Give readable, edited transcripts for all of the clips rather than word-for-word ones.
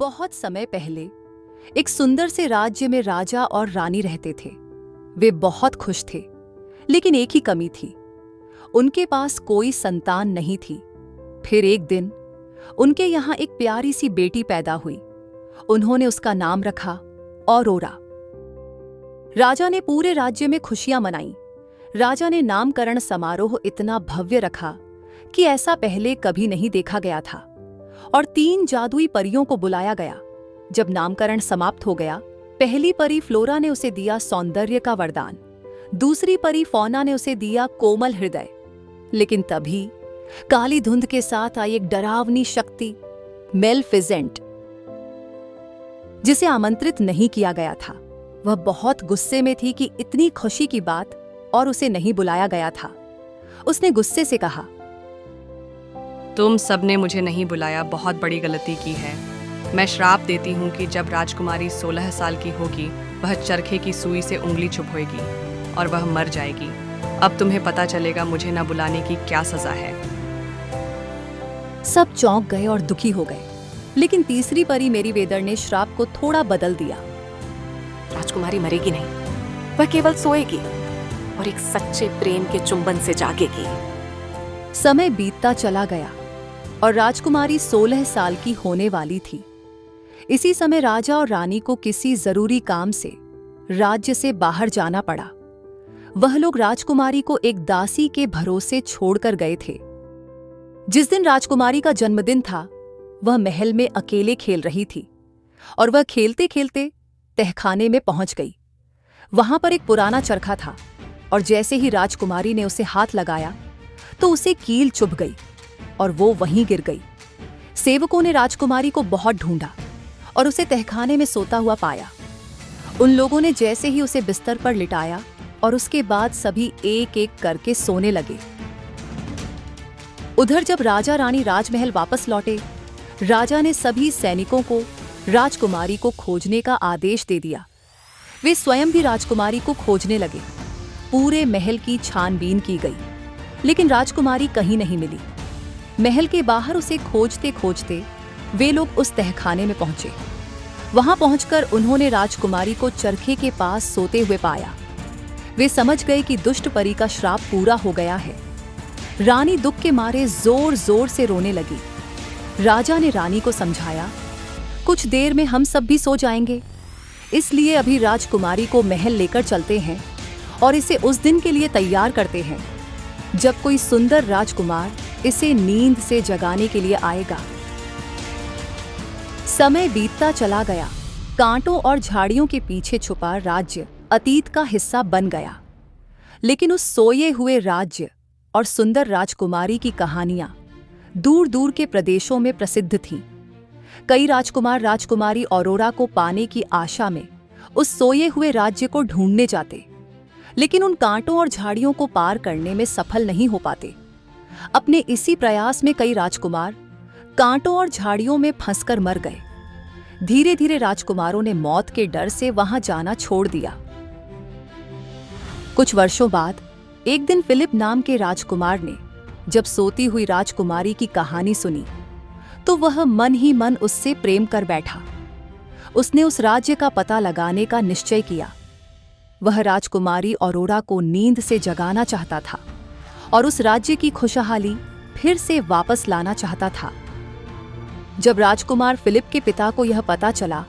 बहुत समय पहले एक सुंदर से राज्य में राजा और रानी रहते थे। वे बहुत खुश थे, लेकिन एक ही कमी थी, उनके पास कोई संतान नहीं थी। फिर एक दिन उनके यहाँ एक प्यारी सी बेटी पैदा हुई। उन्होंने उसका नाम रखा औरोरा। राजा ने पूरे राज्य में खुशियां मनाई। राजा ने नामकरण समारोह इतना भव्य रखा कि ऐसा पहले कभी नहीं देखा गया था, और 3 जादुई परियों को बुलाया गया। जब नामकरण समाप्त हो गया, पहली परी फ्लोरा ने उसे दिया सौंदर्य का वरदान, दूसरी परी फौना ने उसे दिया कोमल हृदय। लेकिन तभी काली धुंध के साथ आई एक डरावनी शक्ति, मेलफिजेंट, जिसे आमंत्रित नहीं किया गया था। वह बहुत गुस्से में थी कि इतनी खुशी की बात और उसे नहीं बुलाया गया था। उसने गुस्से से कहा, तुम सबने मुझे नहीं बुलाया, बहुत बड़ी गलती की है। मैं श्राप देती हूँ कि जब राजकुमारी 16 साल की होगी, वह चरखे की सुई से उंगली चुभोएगी और वह मर जाएगी। अब तुम्हें पता चलेगा मुझे न बुलाने की क्या सजा है। सब चौंक गए और दुखी हो गए, लेकिन तीसरी परी मेरीवेदर ने श्राप को थोड़ा बदल दिया। राजकुमारी मरेगी नहीं, वह केवल सोएगी और एक सच्चे प्रेम के चुंबन से जागेगी। समय बीतता चला गया और राजकुमारी 16 साल की होने वाली थी। इसी समय राजा और रानी को किसी जरूरी काम से राज्य से बाहर जाना पड़ा। वह लोग राजकुमारी को एक दासी के भरोसे छोड़कर गए थे। जिस दिन राजकुमारी का जन्मदिन था, वह महल में अकेले खेल रही थी और वह खेलते खेलते तहखाने में पहुंच गई। वहां पर एक पुराना चरखा था और जैसे ही राजकुमारी ने उसे हाथ लगाया तो उसे कील चुभ गई और वो वहीं गिर गई। सेवकों ने राजकुमारी को बहुत ढूंढा और उसे तहखाने में सोता हुआ पाया। उन लोगों ने जैसे ही उसे बिस्तर पर लिटाया और उसके बाद सभी एक एक करके सोने लगे। उधर जब राजा रानी राजमहल वापस लौटे, राजा ने सभी सैनिकों को राजकुमारी को खोजने का आदेश दे दिया। वे स्वयं भी राजकुमारी को खोजने लगे। पूरे महल की छानबीन की गई, लेकिन राजकुमारी कहीं नहीं मिली। महल के बाहर उसे खोजते खोजते वे लोग उस तहखाने में पहुंचे। वहां पहुंचकर उन्होंने राजकुमारी को चरखे के पास सोते हुए पाया। वे समझ गए कि दुष्ट परी का श्राप पूरा हो गया है। रानी दुख के मारे जोर जोर से रोने लगी। राजा ने रानी को समझाया, कुछ देर में हम सब भी सो जाएंगे, इसलिए अभी राजकुमारी को महल लेकर चलते हैं और इसे उस दिन के लिए तैयार करते हैं जब कोई सुंदर राजकुमार इसे नींद से जगाने के लिए आएगा। समय बीतता चला गया। कांटों और झाड़ियों के पीछे छुपा राज्य अतीत का हिस्सा बन गया, लेकिन उस सोए हुए राज्य और सुंदर राजकुमारी की कहानियां दूर दूर के प्रदेशों में प्रसिद्ध थीं। कई राजकुमार राजकुमारी औरोरा को पाने की आशा में उस सोए हुए राज्य को ढूंढने जाते, लेकिन उन कांटों और झाड़ियों को पार करने में सफल नहीं हो पाते। अपने इसी प्रयास में कई राजकुमार कांटों और झाड़ियों में फंसकर मर गए। धीरे धीरे राजकुमारों ने मौत के डर से वहां जाना छोड़ दिया। कुछ वर्षों बाद एक दिन फिलिप नाम के राजकुमार ने जब सोती हुई राजकुमारी की कहानी सुनी, तो वह मन ही मन उससे प्रेम कर बैठा। उसने उस राज्य का पता लगाने का निश्चय किया। वह राजकुमारी औरोरा को नींद से जगाना चाहता था और उस राज्य की खुशहाली फिर से वापस लाना चाहता था। जब राजकुमार फिलिप के पिता को यह पता चला,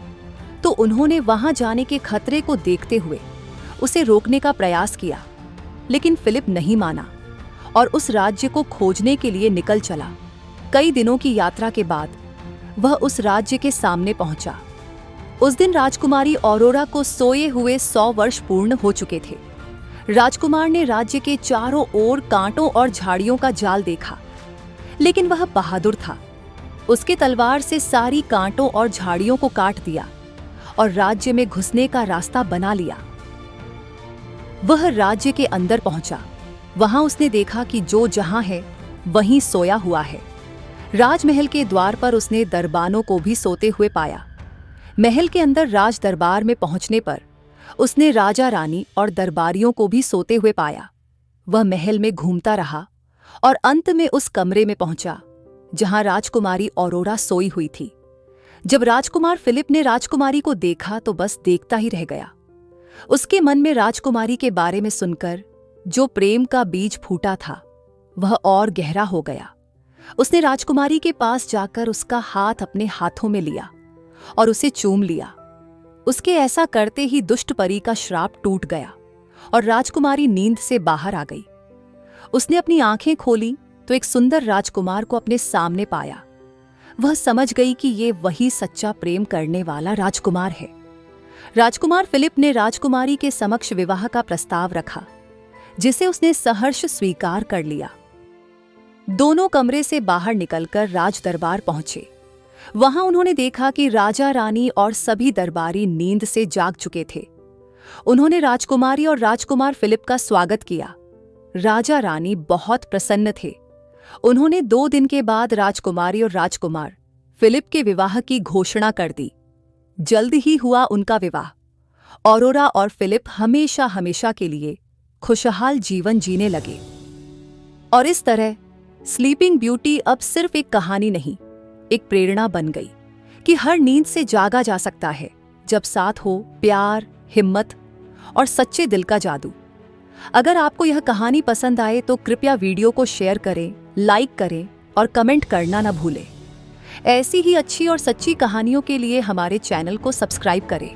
तो उन्होंने वहां जाने के खतरे को देखते हुए उसे रोकने का प्रयास किया, लेकिन फिलिप नहीं माना और उस राज्य को खोजने के लिए निकल चला। कई दिनों की यात्रा के बाद वह उस राज्य के सामने पहुंचा। उस दिन राजकुमारी औरोरा को सोए हुए 100 वर्ष पूर्ण हो चुके थे। राजकुमार ने राज्य के चारों ओर कांटों और झाड़ियों का जाल देखा, लेकिन वह बहादुर था। उसके तलवार से सारी कांटों और झाड़ियों को काट दिया और राज्य में घुसने का रास्ता बना लिया। वह राज्य के अंदर पहुंचा। वहां उसने देखा कि जो जहां है वहीं सोया हुआ है। राजमहल के द्वार पर उसने दरबानों को भी सोते हुए पाया। महल के अंदर राज दरबार में पहुंचने पर उसने राजा रानी और दरबारियों को भी सोते हुए पाया। वह महल में घूमता रहा और अंत में उस कमरे में पहुंचा जहां राजकुमारी औरोरा सोई हुई थी। जब राजकुमार फिलिप ने राजकुमारी को देखा तो बस देखता ही रह गया। उसके मन में राजकुमारी के बारे में सुनकर जो प्रेम का बीज फूटा था वह और गहरा हो गया। उसने राजकुमारी के पास जाकर उसका हाथ अपने हाथों में लिया और उसे चूम लिया। उसके ऐसा करते ही दुष्ट परी का श्राप टूट गया और राजकुमारी नींद से बाहर आ गई। उसने अपनी आंखें खोली तो एक सुंदर राजकुमार को अपने सामने पाया। वह समझ गई कि ये वही सच्चा प्रेम करने वाला राजकुमार है। राजकुमार फिलिप ने राजकुमारी के समक्ष विवाह का प्रस्ताव रखा, जिसे उसने सहर्ष स्वीकार कर लिया। दोनों कमरे से बाहर निकलकर राज दरबार पहुंचे। वहां उन्होंने देखा कि राजा रानी और सभी दरबारी नींद से जाग चुके थे। उन्होंने राजकुमारी और राजकुमार फिलिप का स्वागत किया। राजा रानी बहुत प्रसन्न थे। उन्होंने 2 दिन के बाद राजकुमारी और राजकुमार फिलिप के विवाह की घोषणा कर दी। जल्द ही हुआ उनका विवाह। ऑरोरा और फिलिप हमेशा हमेशा के लिए खुशहाल जीवन जीने लगे। और इस तरह स्लीपिंग ब्यूटी अब सिर्फ एक कहानी नहीं, एक प्रेरणा बन गई कि हर नींद से जागा जा सकता है जब साथ हो प्यार, हिम्मत और सच्चे दिल का जादू। अगर आपको यह कहानी पसंद आए तो कृपया वीडियो को शेयर करें, लाइक करें और कमेंट करना न भूलें। ऐसी ही अच्छी और सच्ची कहानियों के लिए हमारे चैनल को सब्सक्राइब करें।